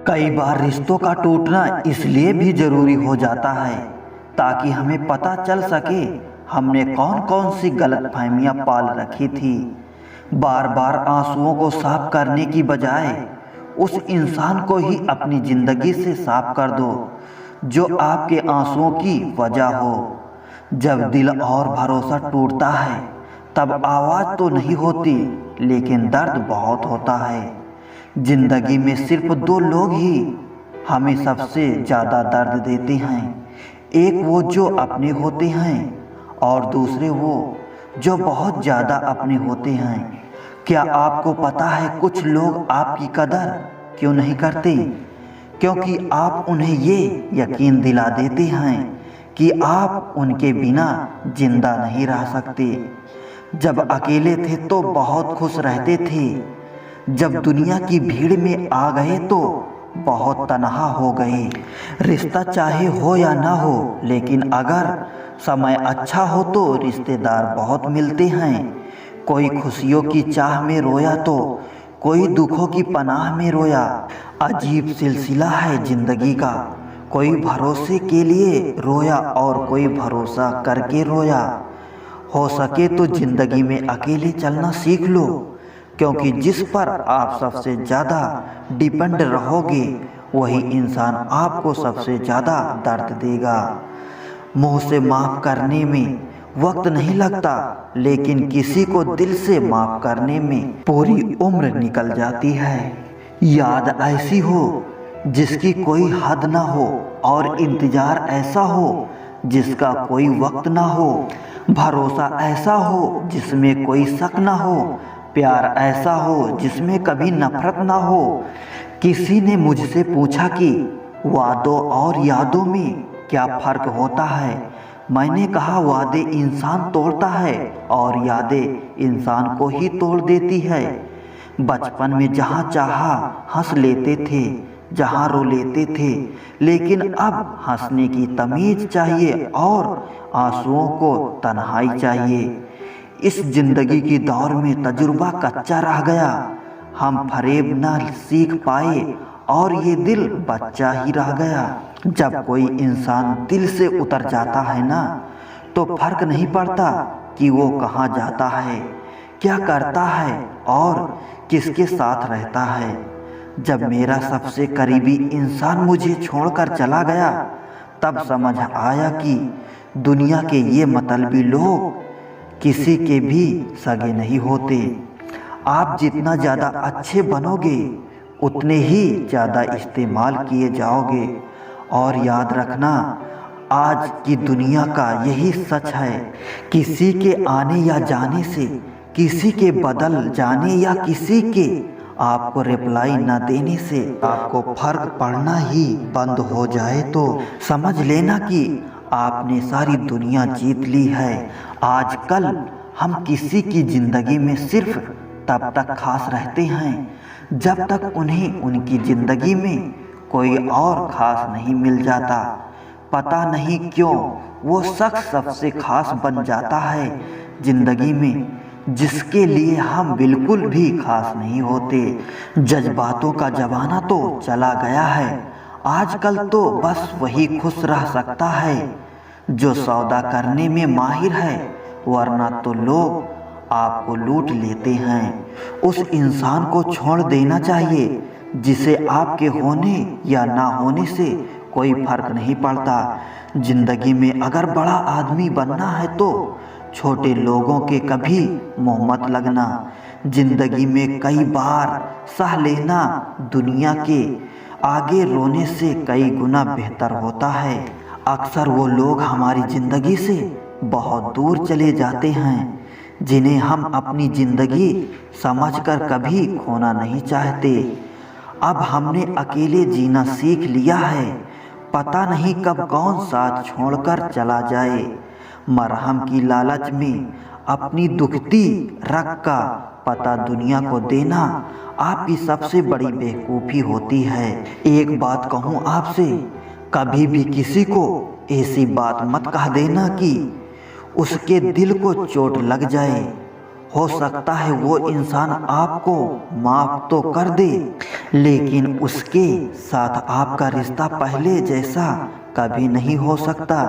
कई बार रिश्तों का टूटना इसलिए भी जरूरी हो जाता है ताकि हमें पता चल सके हमने कौन कौन सी गलतफहमियां पाल रखी थी। बार बार आंसुओं को साफ करने की बजाय उस इंसान को ही अपनी जिंदगी से साफ कर दो जो आपके आंसुओं की वजह हो। जब दिल और भरोसा टूटता है तब आवाज़ तो नहीं होती लेकिन दर्द बहुत होता है। जिंदगी में सिर्फ दो लोग ही हमें सबसे ज़्यादा दर्द देते हैं, एक वो जो अपने होते हैं और दूसरे वो जो बहुत ज़्यादा अपने होते हैं। क्या आपको पता है कुछ लोग आपकी कदर क्यों नहीं करते? क्योंकि आप उन्हें ये यकीन दिला देते हैं कि आप उनके बिना जिंदा नहीं रह सकते। जब अकेले थे तो बहुत खुश रहते थे, जब दुनिया की भीड़ में आ गए तो बहुत तन्हा हो गए। रिश्ता चाहे हो या ना हो, लेकिन अगर समय अच्छा हो तो रिश्तेदार बहुत मिलते हैं। कोई खुशियों की चाह में रोया तो कोई दुखों की पनाह में रोया। अजीब सिलसिला है जिंदगी का, कोई भरोसे के लिए रोया और कोई भरोसा करके रोया। हो सके तो जिंदगी में अकेले चलना सीख लो, क्योंकि जिस पर आप सबसे ज़्यादा डिपेंड रहोगे वही इंसान आपको सबसे ज़्यादा दर्द देगा। मुंह से माफ़ करने में वक्त नहीं लगता, लेकिन किसी को दिल से माफ़ करने में पूरी उम्र निकल जाती है। याद ऐसी हो जिसकी कोई हद ना हो और इंतज़ार ऐसा हो जिसका कोई वक्त ना हो। भरोसा ऐसा हो जिसमें कोई शक ना हो, प्यार ऐसा हो जिसमें कभी नफरत ना हो। किसी ने मुझसे पूछा कि वादों और यादों में क्या फ़र्क होता है। मैंने कहा वादे इंसान तोड़ता है और यादें इंसान को ही तोड़ देती है। बचपन में जहाँ चाहा हंस लेते थे, जहाँ रो लेते थे, लेकिन अब हंसने की तमीज़ चाहिए और आंसुओं को तन्हाई चाहिए। इस जिंदगी की दौर में तजुर्बा कच्चा रह गया, हम फरेब न सीख पाए और ये दिल बच्चा ही रह गया। जब कोई इंसान दिल से उतर जाता है ना, तो फर्क नहीं पड़ता कि वो कहाँ जाता है, क्या करता है और किसके साथ रहता है। जब मेरा सबसे करीबी इंसान मुझे छोड़कर चला गया, तब समझ आया कि दुनिया के ये मतलबी लोग किसी के भी सगे नहीं होते। आप जितना ज़्यादा अच्छे बनोगे उतने ही ज़्यादा इस्तेमाल किए जाओगे। और याद रखना, आज की दुनिया का यही सच है, किसी के आने या जाने से, किसी के बदल जाने या किसी के आपको रिप्लाई न देने से आपको फर्क पड़ना ही बंद हो जाए तो समझ लेना कि आपने सारी दुनिया जीत ली है। आजकल हम किसी की ज़िंदगी में सिर्फ तब तक खास रहते हैं जब तक उन्हें उनकी ज़िंदगी में कोई और खास नहीं मिल जाता। पता नहीं क्यों वो शख्स सबसे खास बन जाता है ज़िंदगी में, जिसके लिए हम बिल्कुल भी खास नहीं होते। जज्बातों का ज़माना तो चला गया है, आजकल तो बस वही खुश रह सकता है जो सौदा करने में माहिर है, वरना तो लोग आपको लूट लेते हैं। उस इंसान को छोड़ देना चाहिए जिसे आपके होने या ना होने से कोई फर्क नहीं पड़ता। जिंदगी में अगर बड़ा आदमी बनना है तो छोटे लोगों के कभी मुँह मत लगना। जिंदगी में कई बार सह लेना दुनिया के आगे रोने से कई गुना बेहतर होता है। अक्सर वो लोग हमारी ज़िंदगी से बहुत दूर चले जाते हैं जिन्हें हम अपनी ज़िंदगी समझकर कभी खोना नहीं चाहते। अब हमने अकेले जीना सीख लिया है, पता नहीं कब कौन साथ छोड़कर चला जाए। मरहम की लालच में अपनी दुखती रग का पता दुनिया को देना आपकी सबसे बड़ी बेवकूफ़ी होती है। एक बात कहूँ आपसे, कभी भी किसी को ऐसी बात मत कह देना कि उसके दिल को चोट लग जाए हो सकता है वो इंसान आपको माफ तो कर दे, लेकिन उसके साथ आपका रिश्ता पहले जैसा कभी नहीं हो सकता।